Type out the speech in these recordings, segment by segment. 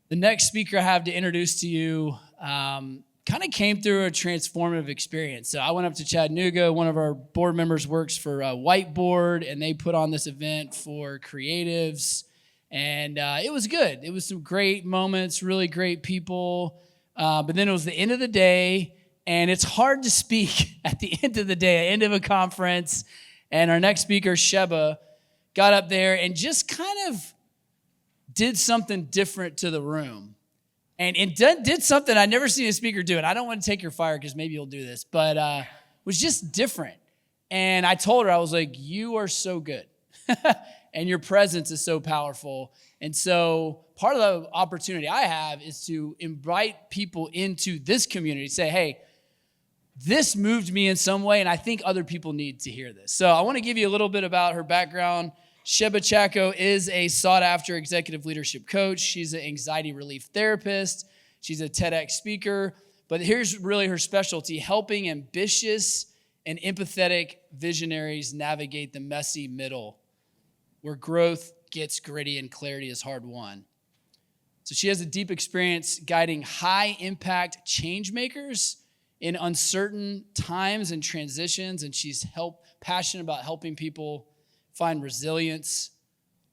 The next speaker I have to introduce to you kind of came through a transformative experience. So I went up to Chattanooga. One of our board members works for Whiteboard, and they put on this event for creatives. And it was good. It was some great moments, really great people. But then it was the end of the day, and it's hard to speak at the end of the day, end of a conference. And our next speaker, Sheaba, got up there and just kind of did something different to the room. And it did something I'd never seen a speaker do. And I don't want to take your fire because maybe you'll do this, but was just different. And I told her, I was like, you are so good. And your presence is so powerful. And so part of the opportunity I have is to invite people into this community, say, hey, this moved me in some way, and I think other people need to hear this. So I want to give you a little bit about her background. Sheaba Chako is a sought-after executive leadership coach. She's an anxiety relief therapist. She's a TEDx speaker. But here's really her specialty, helping ambitious and empathetic visionaries navigate the messy middle, where growth gets gritty and clarity is hard won. So she has a deep experience guiding high-impact change makers in uncertain times and transitions, and she's passionate about helping people find resilience,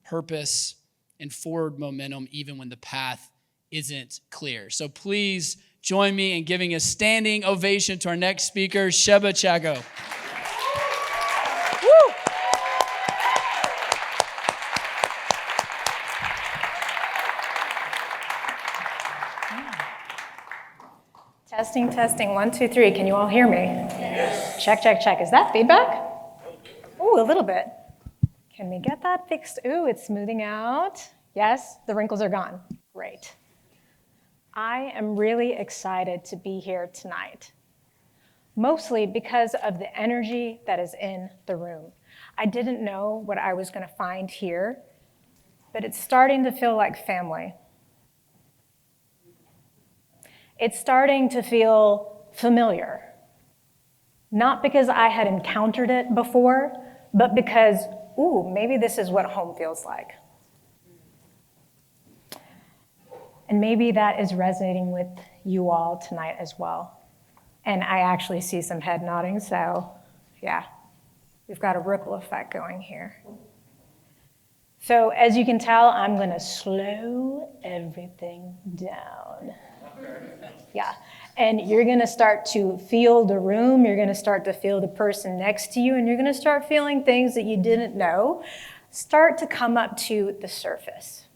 purpose, and forward momentum even when the path isn't clear. So please join me in giving a standing ovation to our next speaker, Sheaba Chako. Woo! Testing. 1, 2, 3. Can you all hear me? Yes. Check. Is that feedback? Ooh, a little bit. Can we get that fixed? Ooh, it's smoothing out. Yes, the wrinkles are gone. Great. I am really excited to be here tonight, mostly because of the energy that is in the room. I didn't know what I was going to find here, but it's starting to feel like family. It's starting to feel familiar, not because I had encountered it before, but because, ooh, maybe this is what home feels like. And maybe that is resonating with you all tonight as well. And I actually see some head nodding, so yeah, we've got a ripple effect going here. So as you can tell, I'm gonna slow everything down. Yeah, and you're gonna start to feel the room, you're gonna start to feel the person next to you, and you're gonna start feeling things that you didn't know start to come up to the surface.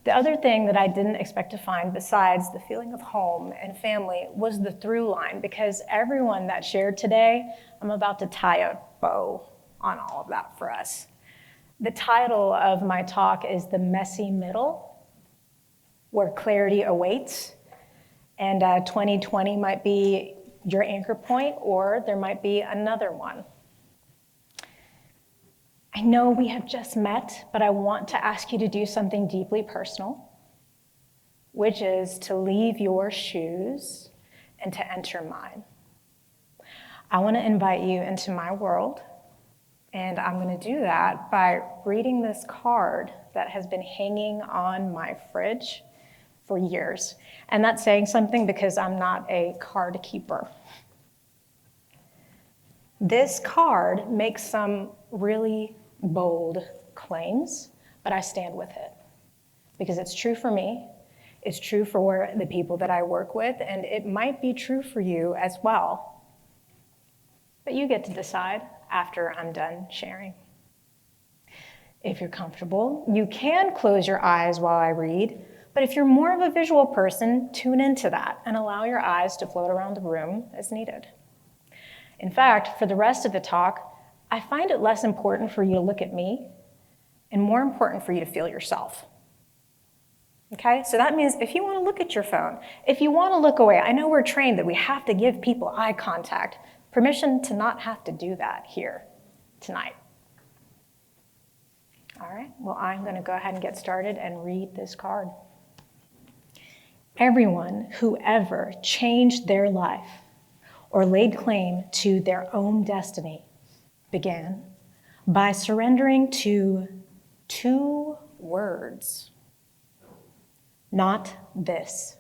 The other thing that I didn't expect to find besides the feeling of home and family was the through line, because everyone that shared today, I'm about to tie a bow on all of that for us. The title of my talk is The Messy Middle, Where Clarity Awaits. And 2020 might be your anchor point, or there might be another one. I know we have just met, but I want to ask you to do something deeply personal, which is to leave your shoes and to enter mine. I want to invite you into my world, and I'm going to do that by reading this card that has been hanging on my fridge for years. And that's saying something because I'm not a card keeper. This card makes some really bold claims, but I stand with it because it's true for me, it's true for the people that I work with, and it might be true for you as well. But you get to decide after I'm done sharing. If you're comfortable, you can close your eyes while I read, but if you're more of a visual person, tune into that and allow your eyes to float around the room as needed. In fact, for the rest of the talk, I find it less important for you to look at me and more important for you to feel yourself. Okay, so that means if you want to look at your phone, if you want to look away, I know we're trained that we have to give people eye contact. Permission to not have to do that here tonight. All right, well, I'm going to go ahead and get started and read this card. Everyone who ever changed their life or laid claim to their own destiny began by surrendering to 2 words: not this.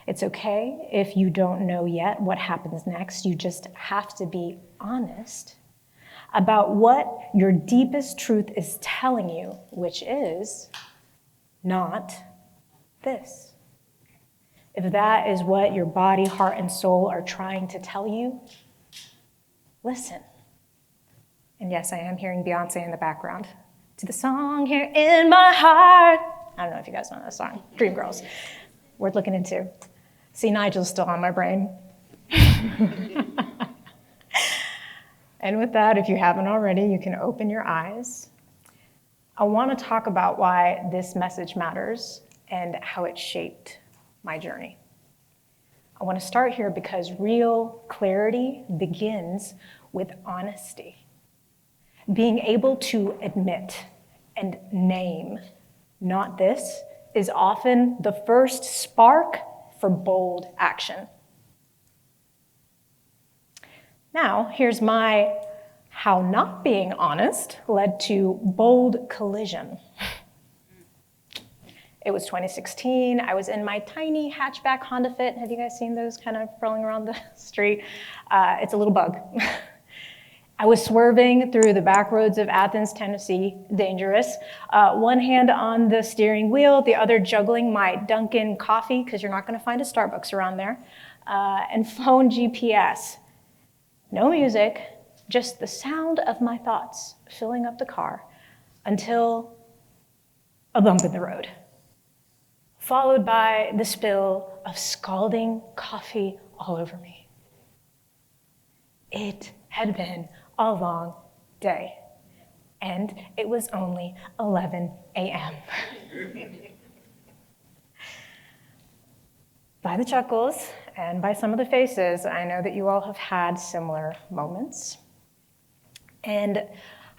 It's okay if you don't know yet what happens next. You just have to be honest about what your deepest truth is telling you, which is not this. If that is what your body, heart, and soul are trying to tell you, listen. And yes, I am hearing Beyonce in the background. To the song here in my heart. I don't know if you guys know that song. Dreamgirls. Worth looking into. See, Nigel's still on my brain. And with that, if you haven't already, you can open your eyes. I want to talk about why this message matters and how it shaped my journey. I want to start here because real clarity begins with honesty. Being able to admit and name, not this, is often the first spark for bold action. Now, here's my how not being honest led to bold collision. It was 2016. I was in my tiny hatchback Honda Fit. Have you guys seen those kind of rolling around the street? It's a little bug. I was swerving through the back roads of Athens, Tennessee, dangerous. One hand on the steering wheel, the other juggling my Dunkin' coffee, because you're not going to find a Starbucks around there, and phone GPS. No music, just the sound of my thoughts filling up the car until a bump in the road, followed by the spill of scalding coffee all over me. It had been a long day, and it was only 11 a.m. By the chuckles and by some of the faces, I know that you all have had similar moments. And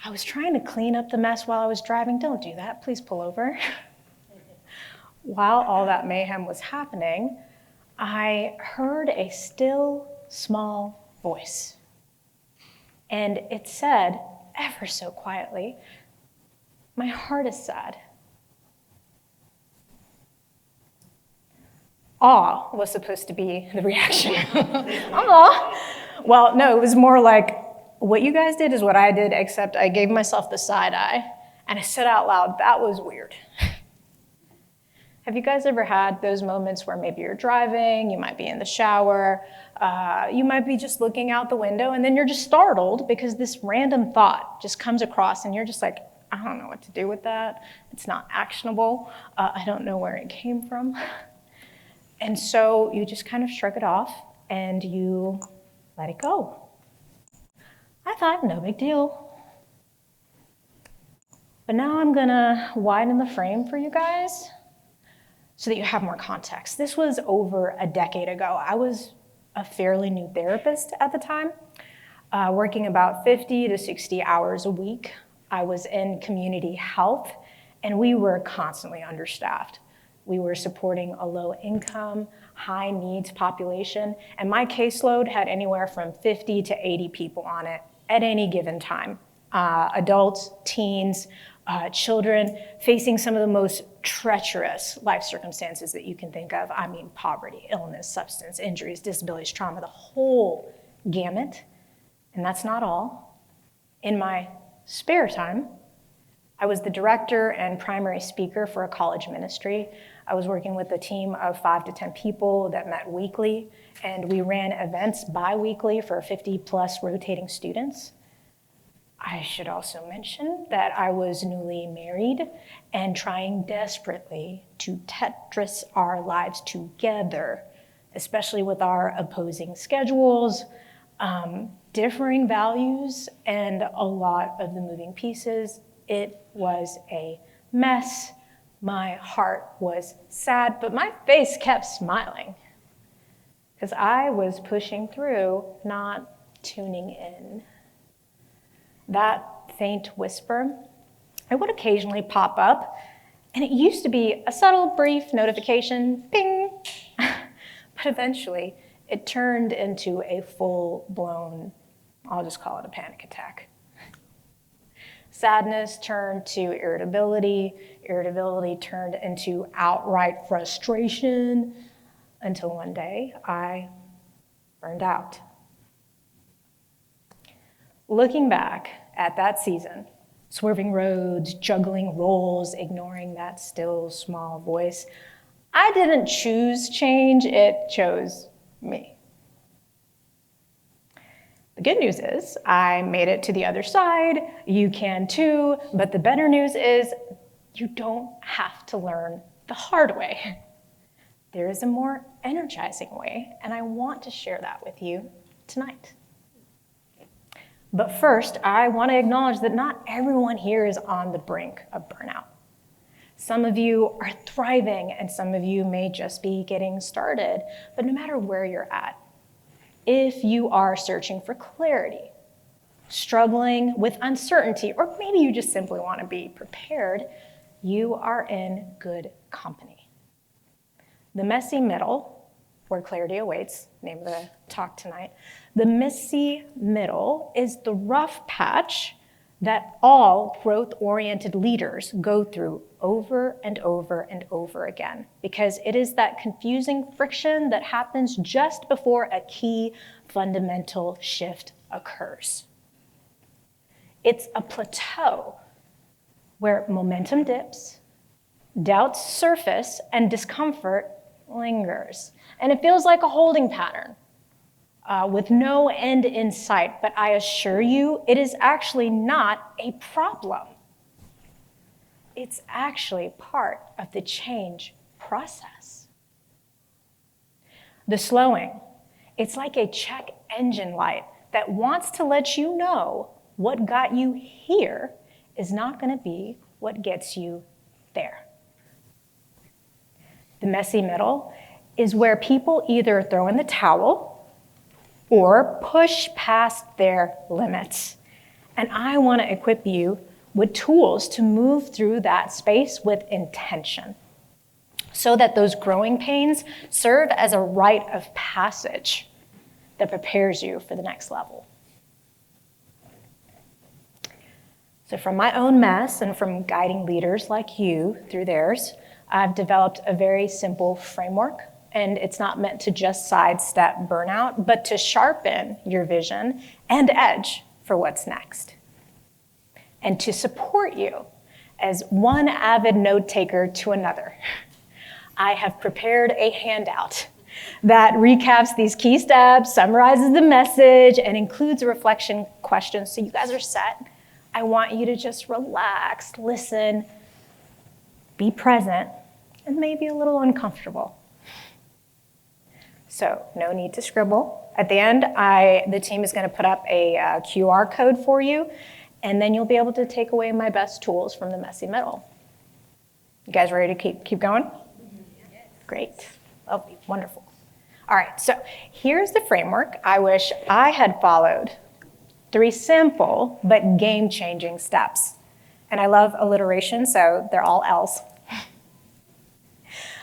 I was trying to clean up the mess while I was driving. Don't do that, please pull over. While all that mayhem was happening, I heard a still, small voice. And it said, ever so quietly, "My heart is sad." Awe was supposed to be the reaction. Aw. Well, no, it was more like, what you guys did is what I did, except I gave myself the side eye, and I said out loud, that was weird. Have you guys ever had those moments where maybe you're driving, you might be in the shower, you might be just looking out the window, and then you're just startled because this random thought just comes across, and you're just like, I don't know what to do with that. It's not actionable. I don't know where it came from. And so you just kind of shrug it off, and you let it go. I thought, no big deal. But now I'm gonna widen the frame for you guys so that you have more context. This was over a decade ago. I was a fairly new therapist at the time, working about 50 to 60 hours a week. I was in community health, and we were constantly understaffed. We were supporting a low-income, high-needs population, and my caseload had anywhere from 50 to 80 people on it at any given time. Adults, teens, children facing some of the most treacherous life circumstances that you can think of. I mean, poverty, illness, substance, injuries, disabilities, trauma, the whole gamut. And that's not all. In my spare time, I was the director and primary speaker for a college ministry. I was working with a team of 5 to 10 people that met weekly, and we ran events bi-weekly for 50 plus rotating students. I should also mention that I was newly married and trying desperately to Tetris our lives together, especially with our opposing schedules, differing values, and a lot of the moving pieces. It was a mess. My heart was sad, but my face kept smiling because I was pushing through, not tuning in. That faint whisper, it would occasionally pop up, and it used to be a subtle, brief notification, ping, but eventually it turned into a full-blown, I'll just call it a panic attack. Sadness turned to irritability. Irritability turned into outright frustration until one day I burned out. Looking back at that season, swerving roads, juggling roles, ignoring that still small voice, I didn't choose change, it chose me. The good news is I made it to the other side. You can too, but the better news is you don't have to learn the hard way. There is a more energizing way, and I want to share that with you tonight. But first, I want to acknowledge that not everyone here is on the brink of burnout. Some of you are thriving, and some of you may just be getting started. But no matter where you're at, if you are searching for clarity, struggling with uncertainty, or maybe you just simply want to be prepared, you are in good company. The messy middle, where clarity awaits, name of the talk tonight, the messy middle is the rough patch that all growth-oriented leaders go through over and over and over again, because it is that confusing friction that happens just before a key fundamental shift occurs. It's a plateau where momentum dips, doubts surface, and discomfort lingers. And it feels like a holding pattern with no end in sight, but I assure you, it is actually not a problem. It's actually part of the change process. The slowing, it's like a check engine light that wants to let you know what got you here is not going to be what gets you there. The messy middle is where people either throw in the towel or push past their limits. And I want to equip you with tools to move through that space with intention so that those growing pains serve as a rite of passage that prepares you for the next level. So from my own mess and from guiding leaders like you through theirs, I've developed a very simple framework, and it's not meant to just sidestep burnout, but to sharpen your vision and edge for what's next. And to support you as one avid note taker to another, I have prepared a handout that recaps these key steps, summarizes the message, and includes a reflection question so you guys are set. I want you to just relax, listen, be present, and maybe a little uncomfortable. So no need to scribble. At the end, the team is going to put up a QR code for you, and then you'll be able to take away my best tools from the messy middle. You guys ready to keep going? Great. Lovely. Wonderful. All right, so here's the framework I wish I had followed. 3 simple but game-changing steps. And I love alliteration, so they're all L's.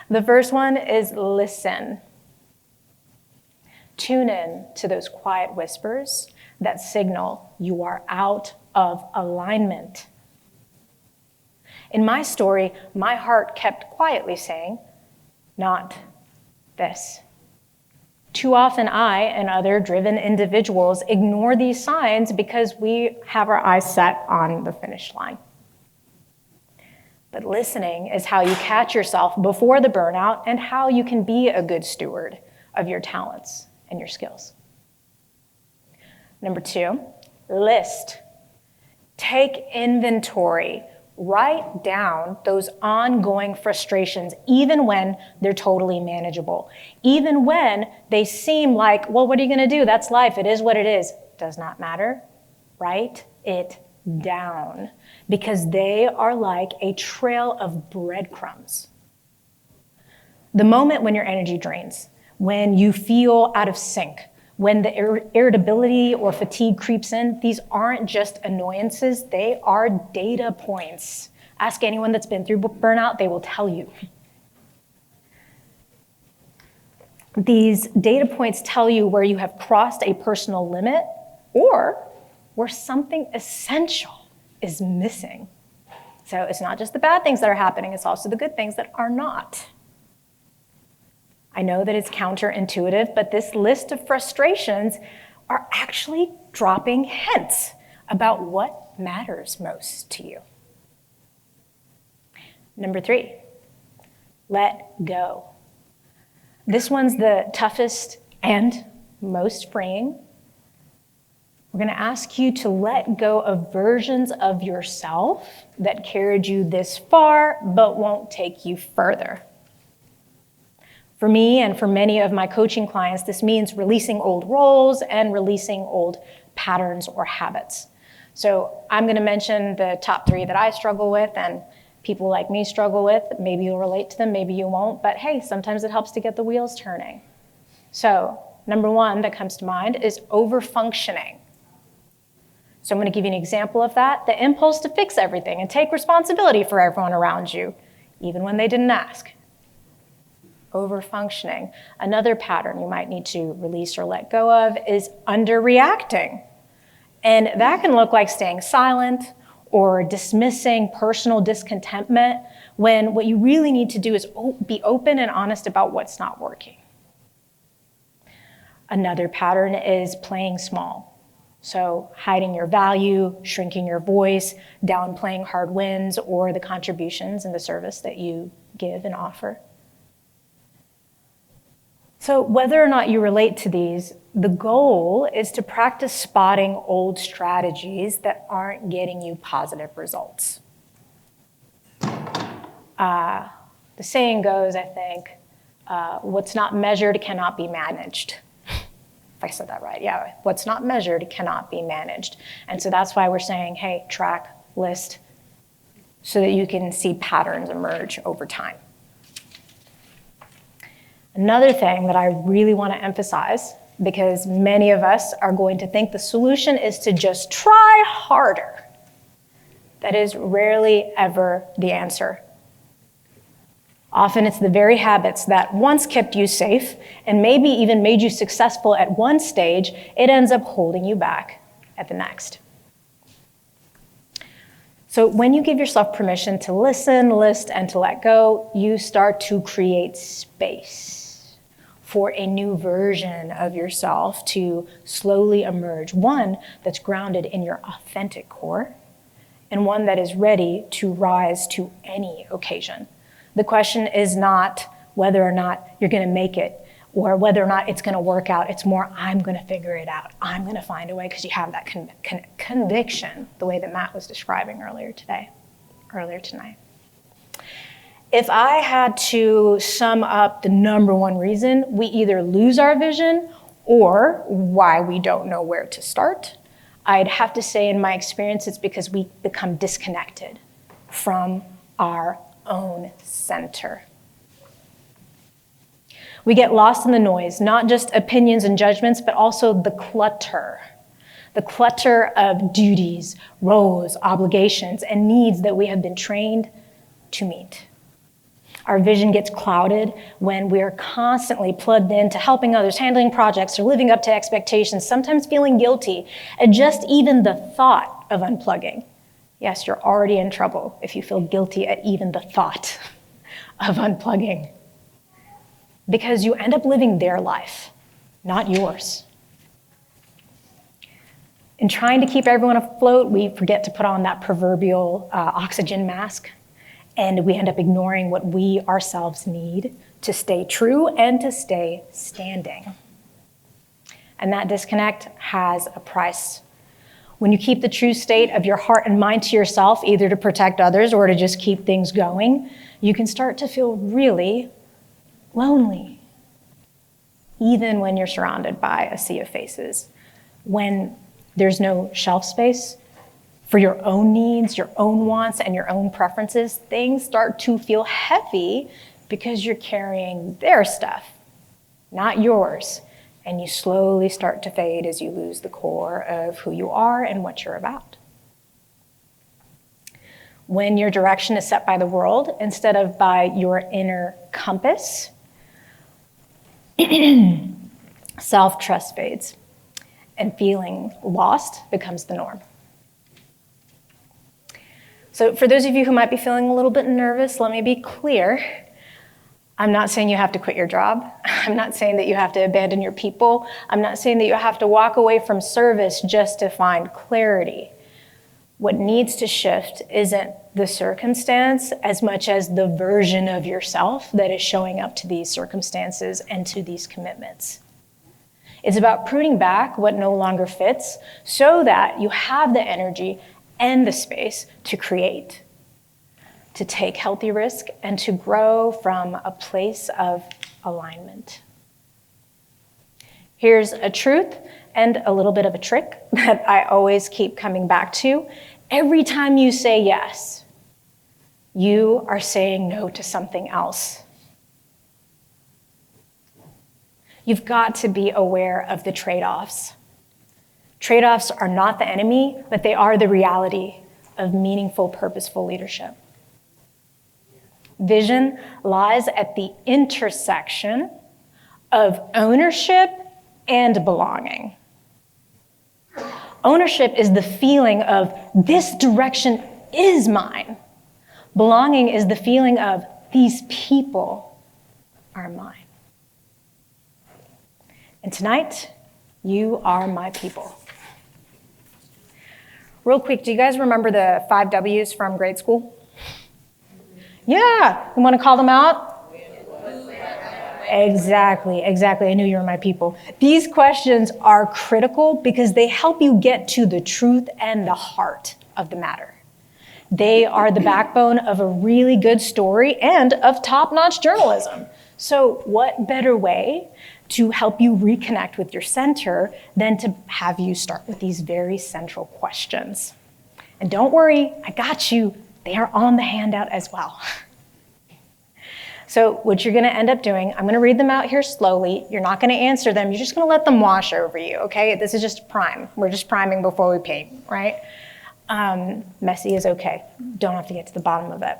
The first one is listen. Tune in to those quiet whispers that signal you are out of alignment. In my story, my heart kept quietly saying, not this. Too often I and other driven individuals ignore these signs because we have our eyes set on the finish line. But listening is how you catch yourself before the burnout and how you can be a good steward of your talents and your skills. Number 2, list. Take inventory. Write down those ongoing frustrations, even when they're totally manageable. Even when they seem like, well, what are you going to do? That's life. It is what it is. Does not matter. Write it down, because they are like a trail of breadcrumbs. The moment when your energy drains, when you feel out of sync, when the irritability or fatigue creeps in, these aren't just annoyances, they are data points. Ask anyone that's been through burnout, they will tell you. These data points tell you where you have crossed a personal limit or where something essential is missing. So it's not just the bad things that are happening, it's also the good things that are not. I know that it's counterintuitive, but this list of frustrations are actually dropping hints about what matters most to you. Number 3, let go. This one's the toughest and most freeing. We're going to ask you to let go of versions of yourself that carried you this far but won't take you further. For me and for many of my coaching clients, this means releasing old roles and releasing old patterns or habits. So I'm going to mention the top 3 that I struggle with and people like me struggle with. Maybe you'll relate to them, maybe you won't, but hey, sometimes it helps to get the wheels turning. So number 1 that comes to mind is overfunctioning. So I'm going to give you an example of that, the impulse to fix everything and take responsibility for everyone around you, even when they didn't ask. Overfunctioning. Another pattern you might need to release or let go of is underreacting. And that can look like staying silent or dismissing personal discontentment when what you really need to do is be open and honest about what's not working. Another pattern is playing small. So hiding your value, shrinking your voice, downplaying hard wins or the contributions and the service that you give and offer. So whether or not you relate to these, the goal is to practice spotting old strategies that aren't getting you positive results. The saying goes, I think, what's not measured cannot be managed. If I said that right, yeah. What's not measured cannot be managed. And so that's why we're saying, hey, track, list, so that you can see patterns emerge over time. Another thing that I really want to emphasize, because many of us are going to think the solution is to just try harder. That is rarely ever the answer. Often it's the very habits that once kept you safe and maybe even made you successful at one stage, it ends up holding you back at the next. So when you give yourself permission to listen, list, and to let go, you start to create space for a new version of yourself to slowly emerge, one that's grounded in your authentic core, and one that is ready to rise to any occasion. The question is not whether or not you're going to make it or whether or not it's going to work out. It's more, I'm going to figure it out. I'm going to find a way, because you have that conviction, the way that Matt was describing earlier tonight. If I had to sum up the number 1 reason we either lose our vision or why we don't know where to start, I'd have to say in my experience it's because we become disconnected from our own center. We get lost in the noise, not just opinions and judgments, but also the clutter of duties, roles, obligations, and needs that we have been trained to meet. Our vision gets clouded when we are constantly plugged into helping others, handling projects, or living up to expectations, sometimes feeling guilty at just even the thought of unplugging. Yes, you're already in trouble if you feel guilty at even the thought of unplugging, because you end up living their life, not yours. In trying to keep everyone afloat, we forget to put on that proverbial oxygen mask, and we end up ignoring what we ourselves need to stay true and to stay standing. And that disconnect has a price. When you keep the true state of your heart and mind to yourself, either to protect others or to just keep things going, you can start to feel really lonely, even when you're surrounded by a sea of faces. When there's no shelf space for your own needs, your own wants, and your own preferences, things start to feel heavy because you're carrying their stuff, not yours. And you slowly start to fade as you lose the core of who you are and what you're about. When your direction is set by the world instead of by your inner compass, self-trust fades and feeling lost becomes the norm. So for those of you who might be feeling a little bit nervous, let me be clear. I'm not saying you have to quit your job. I'm not saying that you have to abandon your people. I'm not saying that you have to walk away from service just to find clarity. What needs to shift isn't the circumstance as much as the version of yourself that is showing up to these circumstances and to these commitments. It's about pruning back what no longer fits so that you have the energy and the space to create, to take healthy risk, and to grow from a place of alignment. Here's a truth and a little bit of a trick that I always keep coming back to. Every time you say yes, you are saying no to something else. You've got to be aware of the trade-offs. Trade-offs are not the enemy, but they are the reality of meaningful, purposeful leadership. Vision lies at the intersection of ownership and belonging. Ownership is the feeling of this direction is mine. Belonging is the feeling of these people are mine. And tonight, you are my people. Real quick, do you guys remember the 5 W's from grade school? Yeah, you want to call them out? Exactly. I knew you were my people. These questions are critical because they help you get to the truth and the heart of the matter. They are the backbone of a really good story and of top-notch journalism. So what better way to help you reconnect with your center than to have you start with these very central questions? And don't worry, I got you. They are on the handout as well. So what you're gonna end up doing, I'm gonna read them out here slowly. You're not gonna answer them, you're just gonna let them wash over you, okay? This is just a prime. We're just priming before we paint, right? Messy is okay. Don't have to get to the bottom of it.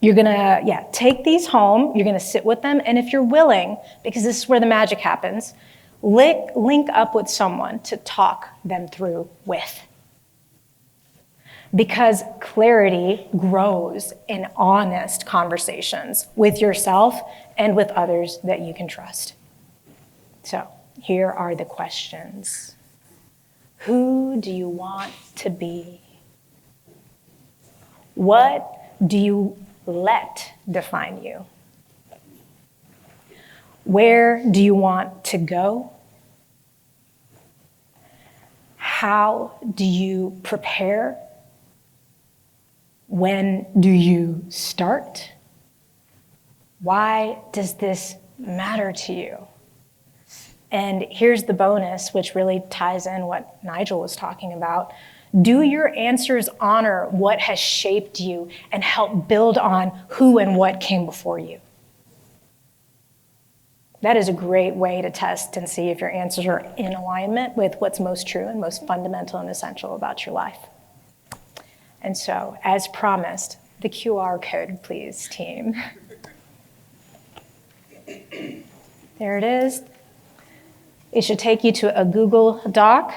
You're gonna, take these home, you're gonna sit with them, and if you're willing, because this is where the magic happens, link up with someone to talk them through with. Because clarity grows in honest conversations with yourself and with others that you can trust. So here are the questions. Who do you want to be? What do you let define you? Where do you want to go? How do you prepare? When do you start? Why does this matter to you? And here's the bonus, which really ties in what Nigel was talking about. Do your answers honor what has shaped you and help build on who and what came before you? That is a great way to test and see if your answers are in alignment with what's most true and most fundamental and essential about your life. And so, as promised, the QR code, please, team. There it is. It should take you to a Google Doc,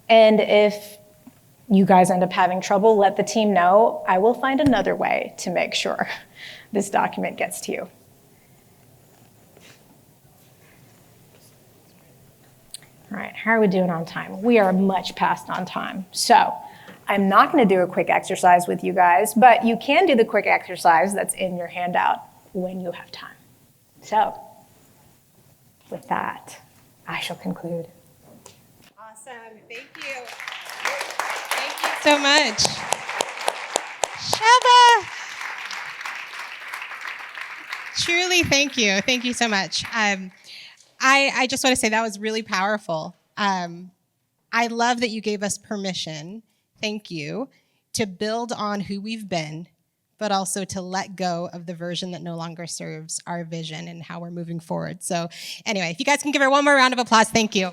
and if you guys end up having trouble, let the team know. I will find another way to make sure this document gets to you. All right, how are we doing on time? We are much past on time. So I'm not gonna do a quick exercise with you guys, but you can do the quick exercise that's in your handout when you have time. So with that, I shall conclude. Awesome, thank you. Thank you so much. Sheaba. Truly, thank you. Thank you so much. I just want to say that was really powerful. I love that you gave us permission, thank you, to build on who we've been, but also to let go of the version that no longer serves our vision and how we're moving forward. So anyway, if you guys can give her one more round of applause, thank you.